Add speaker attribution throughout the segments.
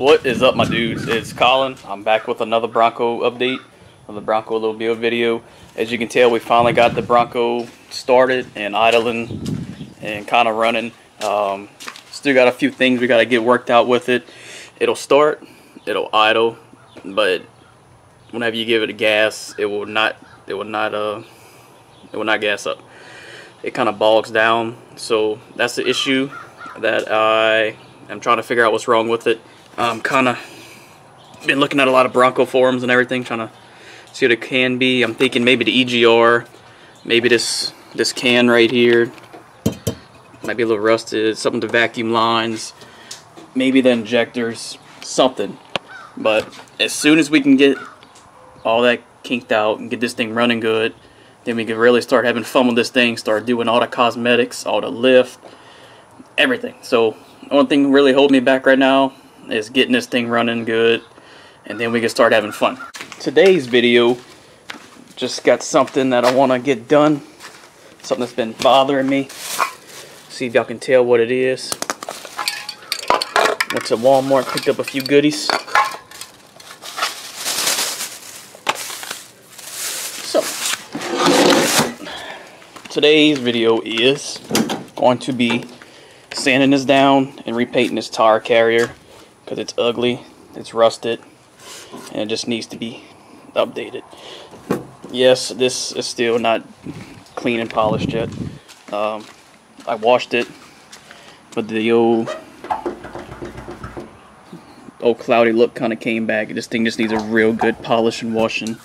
Speaker 1: What is up, my dudes? It's Colin. I'm back with another Bronco update, another Bronco little build video. As you can tell, we finally got the Bronco started and idling and kind of running. Still got a few things we got to get worked out with it. It'll start, it'll idle, but whenever you give it a gas, it will not gas up. It kind of bogs down. So that's the issue that I am trying to figure out what's wrong with it. I'm kind of been looking at a lot of Bronco forums and everything, trying to see what it can be. I'm thinking maybe the EGR, maybe this can right here might be a little rusted, something to vacuum lines, maybe the injectors, something. But as soon as we can get all that kinked out and get this thing running good, then we can really start having fun with this thing, start doing all the cosmetics, all the lift, everything. So the only thing really holding me back right now is getting this thing running good, and then we can start having fun. Today's video just got something that I want to get done, something that's been bothering me. See if y'all can tell what it is. Went to Walmart, picked up a few goodies. So today's video is going to be sanding this down and repainting this tire carrier because it's ugly, it's rusted, and it just needs to be updated. Yes, this is still not clean and polished yet. I washed it, but the old cloudy look kind of came back. This thing just needs a real good polish and washing,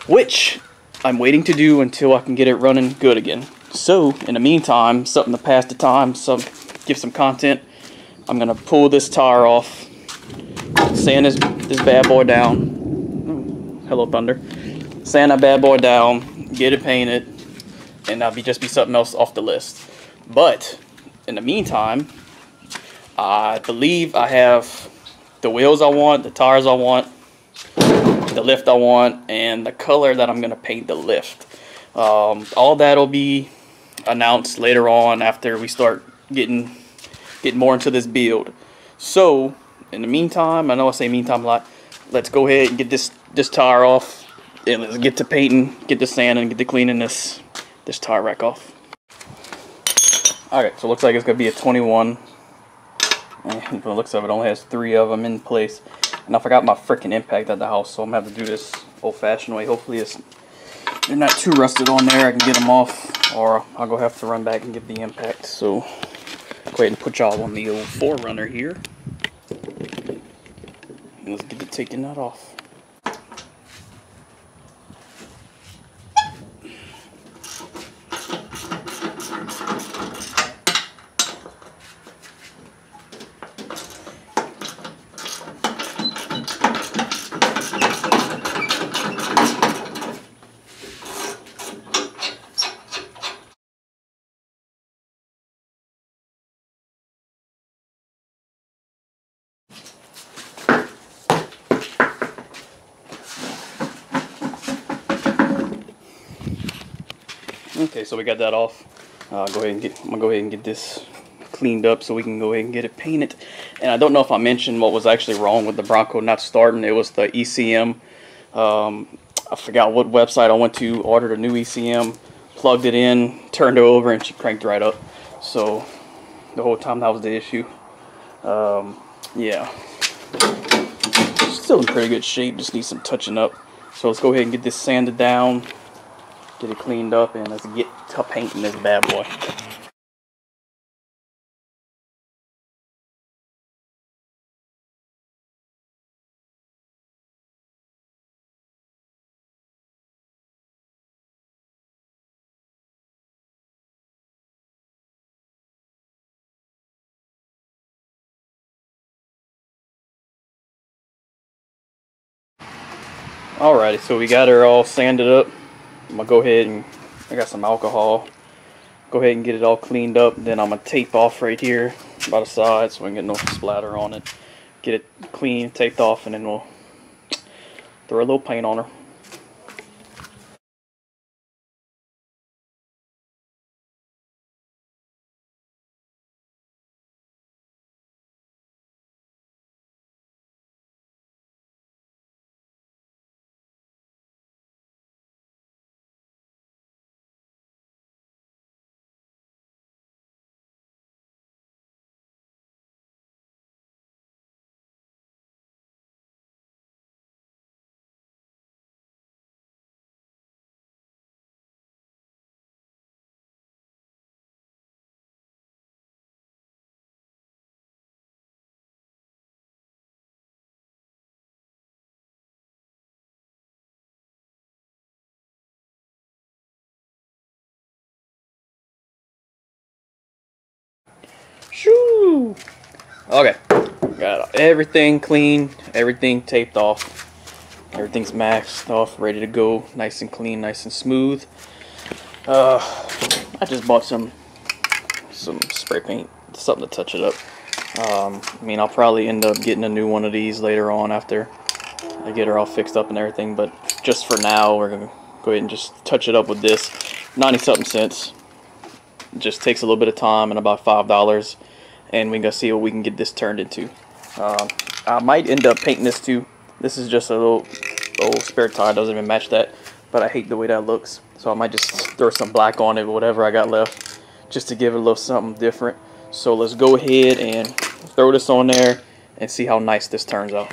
Speaker 1: which I'm waiting to do until I can get it running good again. So in the meantime, something to pass the time, give some content, I'm gonna pull this tire off, sand this bad boy down. Ooh, hello thunder. Sand that bad boy down, get it painted, and that'll just be something else off the list. But in the meantime, I believe I have the wheels I want, the tires I want, the lift I want, and the color that I'm gonna paint the lift. All that'll be announced later on after we start getting more into this build. So in the meantime, I know I say meantime a lot, let's go ahead and get this tire off, and let's get to painting, get the sanding, get to cleaning this tire rack off. Alright, so it looks like it's gonna be a 21. And from the looks of it, only has 3 of them in place. And I forgot my freaking impact at the house, so I'm gonna have to do this old-fashioned way. Hopefully they're not too rusted on there. I can get them off, or I'll go have to run back and get the impact. So go ahead and put y'all on the old 4Runner here. And let's get to taking that off. Okay, so we got that off. I'm gonna go ahead and get this cleaned up so we can go ahead and get it painted. And I don't know if I mentioned what was actually wrong with the Bronco not starting. It was the ECM. I forgot what website I went to, ordered a new ECM, plugged it in, turned it over, and she cranked right up. So the whole time that was the issue. Yeah, still in pretty good shape, just needs some touching up. So let's go ahead and get this sanded down, get it cleaned up, and let's get to painting this bad boy. Alrighty, so we got her all sanded up. I'm gonna go ahead and, I got some alcohol, go ahead and get it all cleaned up. Then I'm gonna tape off right here by the side so we can get no splatter on it. Get it clean, taped off, and then we'll throw a little paint on her. Okay, got everything clean, everything taped off, everything's maxed off, ready to go, nice and clean, nice and smooth. I just bought some spray paint, something to touch it up. I mean, I'll probably end up getting a new one of these later on after I get her all fixed up and everything, but just for now, we're gonna go ahead and just touch it up with this. 90-something cents. It just takes a little bit of time and about $5, and we're gonna see what we can get this turned into. I might end up painting this too. This is just a little spare tire, doesn't even match that, but I hate the way that looks, so I might just throw some black on it, whatever I got left, just to give it a little something different. So let's go ahead and throw this on there and see how nice this turns out.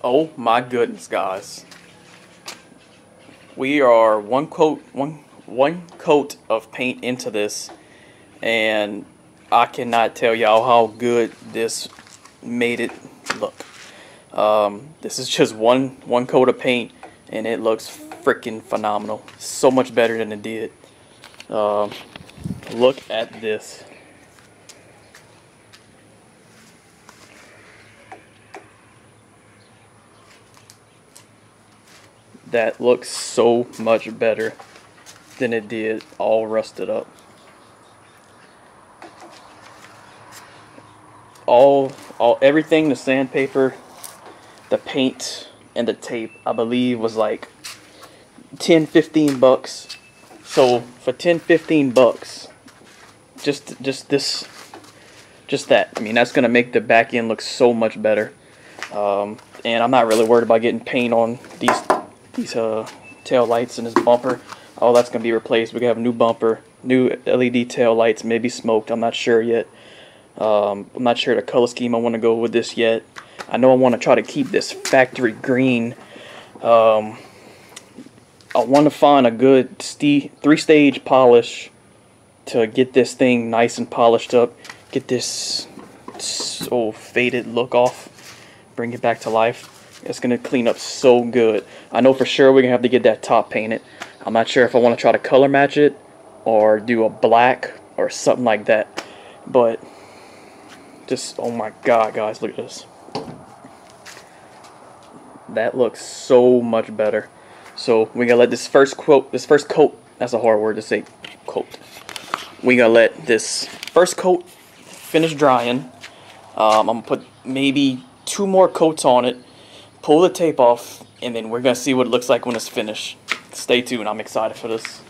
Speaker 1: Oh my goodness, guys. We are one coat of paint into this, and I cannot tell y'all how good this made it look. This is just one coat of paint, and it looks freaking phenomenal. So much better than it did. Look at this. That looks so much better than it did all rusted up. Everything, the sandpaper, the paint, and the tape, I believe was like 10-15 bucks. So for 10-15 bucks, just that, I mean, that's gonna make the back end look so much better. And I'm not really worried about getting paint on these tail lights and this bumper. All that's gonna be replaced. We have a new bumper, new LED tail lights, maybe smoked, I'm not sure yet. I'm not sure the color scheme I want to go with this yet. I know I want to try to keep this factory green. I want to find a good 3-stage polish to get this thing nice and polished up, get this so faded look off, bring it back to life. It's going to clean up so good. I know for sure we're going to have to get that top painted. I'm not sure if I want to try to color match it or do a black or something like that. But just, oh my god, guys, look at this. That looks so much better. So we're going to let this first coat, that's a hard word to say, coat. We're going to let this first coat finish drying. I'm going to put maybe 2 more coats on it. Pull the tape off, and then we're going to see what it looks like when it's finished. Stay tuned. I'm excited for this.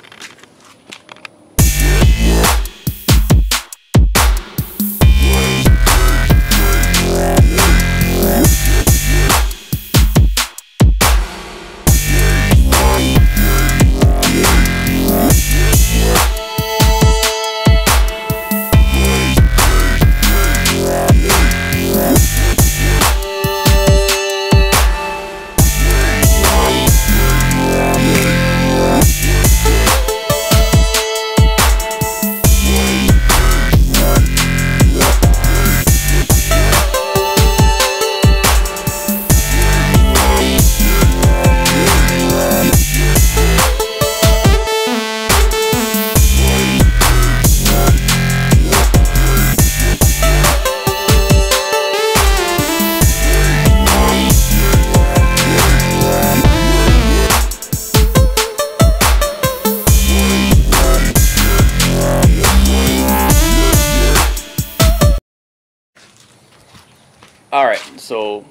Speaker 1: So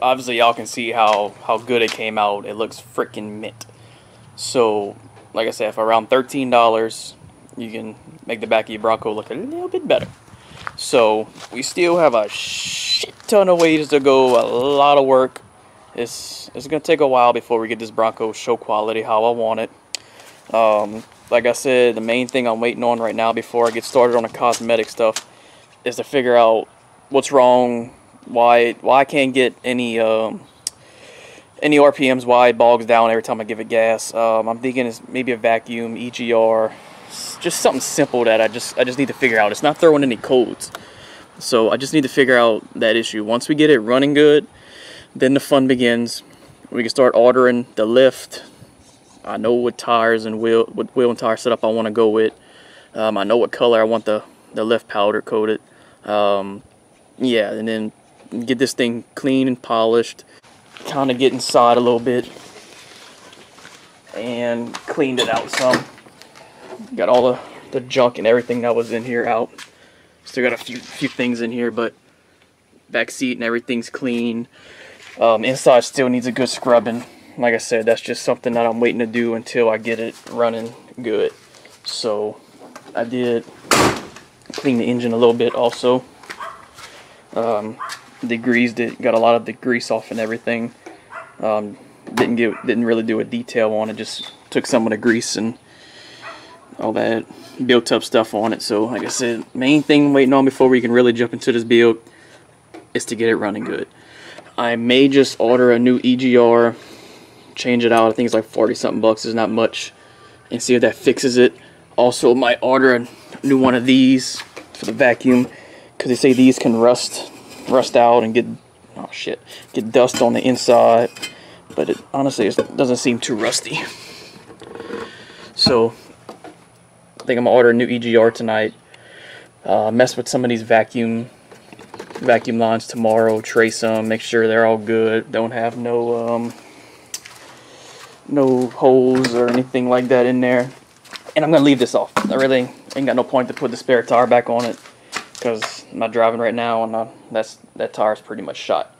Speaker 1: obviously y'all can see how good it came out. It looks freaking mint. So like I said, for around $13, you can make the back of your Bronco look a little bit better. So we still have a shit ton of ways to go, a lot of work. It's gonna take a while before we get this Bronco show quality how I want it. Like I said, the main thing I'm waiting on right now before I get started on the cosmetic stuff is to figure out what's wrong, why I can't get any RPMs, why it bogs down every time I give it gas. I'm thinking it's maybe a vacuum, EGR, just something simple that I just need to figure out. It's not throwing any codes, so I just need to figure out that issue. Once we get it running good, then the fun begins. We can start ordering the lift. I know what tires and wheel and tire setup I want to go with. I know what color I want the lift powder coated. Yeah, and then get this thing clean and polished. Kind of get inside a little bit and cleaned it out some. Got all the junk and everything that was in here out. Still got a few things in here, but back seat and everything's clean. Inside still needs a good scrubbing. Like I said, that's just something that I'm waiting to do until I get it running good. So I did clean the engine a little bit also. Degreased it, got a lot of the grease off and everything. Didn't really do a detail on it, just took some of the grease and all that built up stuff on it. So like I said, main thing I'm waiting on before we can really jump into this build is to get it running good. I may just order a new EGR, change it out. I think it's like 40 something bucks, it's not much, and see if that fixes it. Also might order a new one of these for the vacuum, because they say these can rust out and get dust on the inside, but honestly it doesn't seem too rusty. So I think I'm gonna order a new EGR tonight, mess with some of these vacuum lines tomorrow, trace them, make sure they're all good, don't have no holes or anything like that in there. And I'm gonna leave this off. I really ain't got no point to put the spare tire back on it, because I'm not driving right now, and that tire's pretty much shot.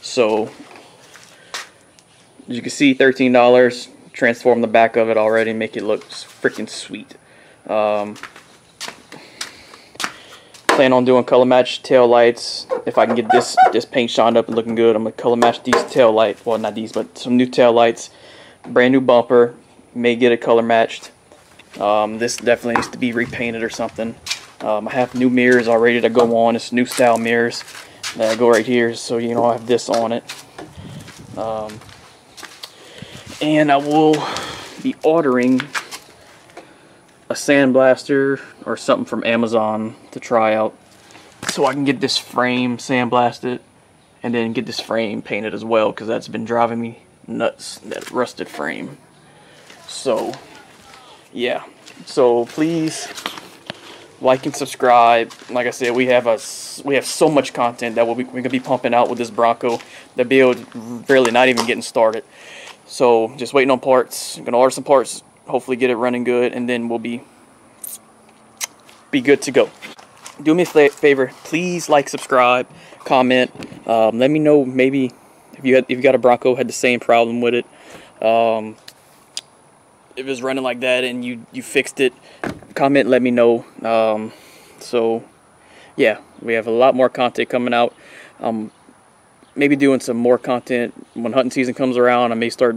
Speaker 1: So as you can see, $13, transform the back of it already, make it look freaking sweet. Plan on doing color match tail lights. If I can get this paint shined up and looking good, I'm gonna color match these tail lights. Well, not these, but some new tail lights. Brand new bumper, may get it color matched. This definitely needs to be repainted or something. I have new mirrors all ready to go on. It's new style mirrors that go right here, so you know I have this on it. And I will be ordering a sandblaster or something from Amazon to try out, so I can get this frame sandblasted and then get this frame painted as well, because that's been driving me nuts, that rusted frame. So yeah, so please like and subscribe. Like I said, we have so much content that we're gonna be pumping out with this Bronco. The build really not even getting started, so just waiting on parts. I'm gonna order some parts, hopefully get it running good, and then we'll be good to go. Do me a favor, please like, subscribe, comment. Let me know maybe if you got a Bronco had the same problem with it. If it's running like that and you fixed it, comment, let me know. So yeah, we have a lot more content coming out. Maybe doing some more content when hunting season comes around. I may start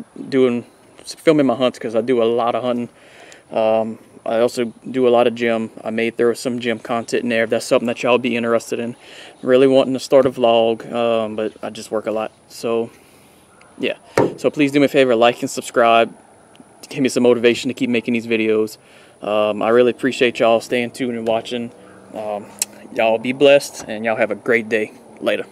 Speaker 1: filming my hunts, because I do a lot of hunting. I also do a lot of gym. I may throw some gym content in there if that's something that y'all be interested in. Really wanting to start a vlog, but I just work a lot. So yeah, so please do me a favor, like and subscribe. Give me some motivation to keep making these videos. I really appreciate y'all staying tuned and watching. Y'all be blessed, and y'all have a great day. Later.